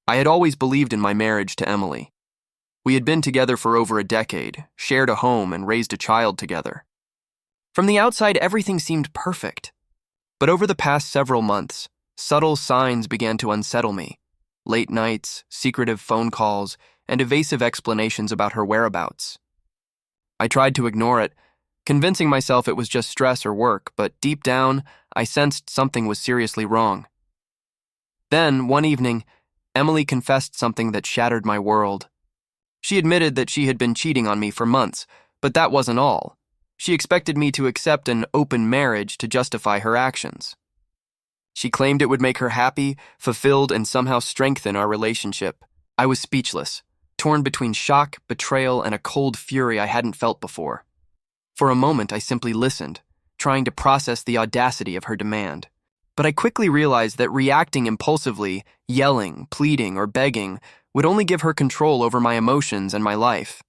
I had always believed in my marriage to Emily. We had been together for over a decade, shared a home, and raised a child together. From the outside, everything seemed perfect. But over the past several months, subtle signs began to unsettle me. Late nights, secretive phone calls, and evasive explanations about her whereabouts. I tried to ignore it, convincing myself it was just stress or work, but deep down, I sensed something was seriously wrong. Then, one evening, Emily confessed something that shattered my world. She admitted that she had been cheating on me for months, but that wasn't all. She expected me to accept an open marriage to justify her actions. She claimed it would make her happy, fulfilled, and somehow strengthen our relationship. I was speechless, torn between shock, betrayal, and a cold fury I hadn't felt before. For a moment, I simply listened, trying to process the audacity of her demand. But I quickly realized that reacting impulsively, yelling, pleading, or begging would only give her control over my emotions and my life.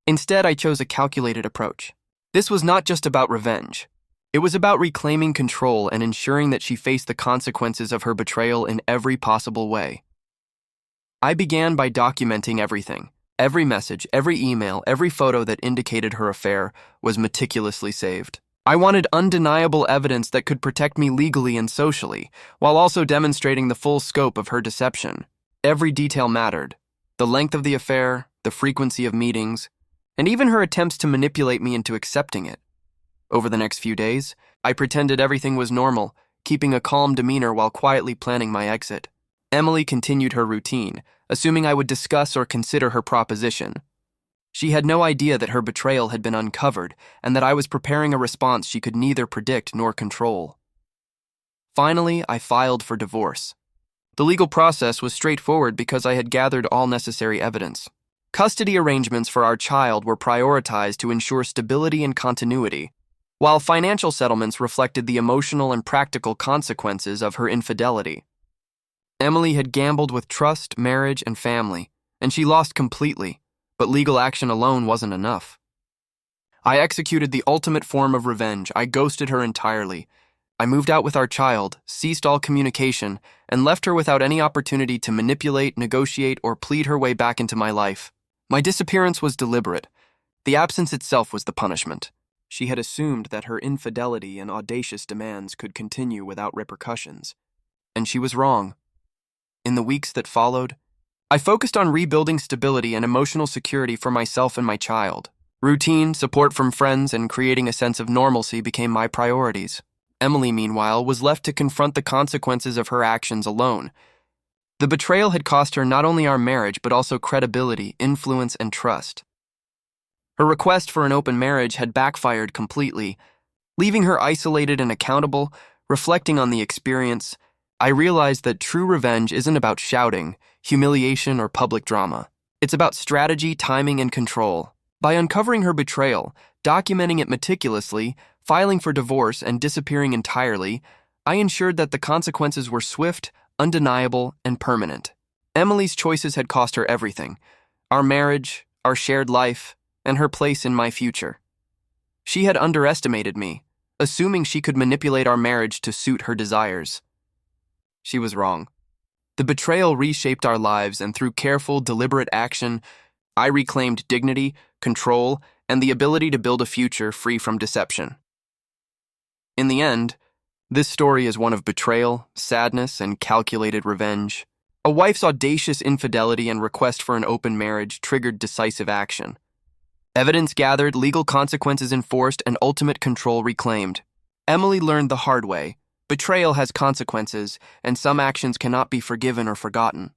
Instead, I chose a calculated approach. This was not just about revenge. It was about reclaiming control and ensuring that she faced the consequences of her betrayal in every possible way. I began by documenting everything. Every message, every email, every photo that indicated her affair was meticulously saved. I wanted undeniable evidence that could protect me legally and socially, while also demonstrating the full scope of her deception. Every detail mattered. The length of the affair, the frequency of meetings, and even her attempts to manipulate me into accepting it. Over the next few days, I pretended everything was normal, keeping a calm demeanor while quietly planning my exit. Emily continued her routine, assuming I would discuss or consider her proposition. She had no idea that her betrayal had been uncovered and that I was preparing a response she could neither predict nor control. Finally, I filed for divorce. The legal process was straightforward because I had gathered all necessary evidence. Custody arrangements for our child were prioritized to ensure stability and continuity, while financial settlements reflected the emotional and practical consequences of her infidelity. Emily had gambled with trust, marriage, and family, and she lost completely, but legal action alone wasn't enough. I executed the ultimate form of revenge. I ghosted her entirely. I moved out with our child, ceased all communication, and left her without any opportunity to manipulate, negotiate, or plead her way back into my life. My disappearance was deliberate. The absence itself was the punishment. She had assumed that her infidelity and audacious demands could continue without repercussions. And she was wrong. In the weeks that followed, I focused on rebuilding stability and emotional security for myself and my child. Routine, support from friends, and creating a sense of normalcy became my priorities. Emily, meanwhile, was left to confront the consequences of her actions alone. The betrayal had cost her not only our marriage, but also credibility, influence, and trust. Her request for an open marriage had backfired completely. Leaving her isolated and accountable, reflecting on the experience, I realized that true revenge isn't about shouting, humiliation, or public drama. It's about strategy, timing, and control. By uncovering her betrayal, documenting it meticulously, filing for divorce, and disappearing entirely, I ensured that the consequences were swift, undeniable, and permanent. Emily's choices had cost her everything: our marriage, our shared life, and her place in my future. She had underestimated me, assuming she could manipulate our marriage to suit her desires. She was wrong. The betrayal reshaped our lives, and through careful, deliberate action, I reclaimed dignity, control, and the ability to build a future free from deception. In the end, this story is one of betrayal, sadness, and calculated revenge. A wife's audacious infidelity and request for an open marriage triggered decisive action. Evidence gathered, legal consequences enforced, and ultimate control reclaimed. Emily learned the hard way. Betrayal has consequences, and some actions cannot be forgiven or forgotten.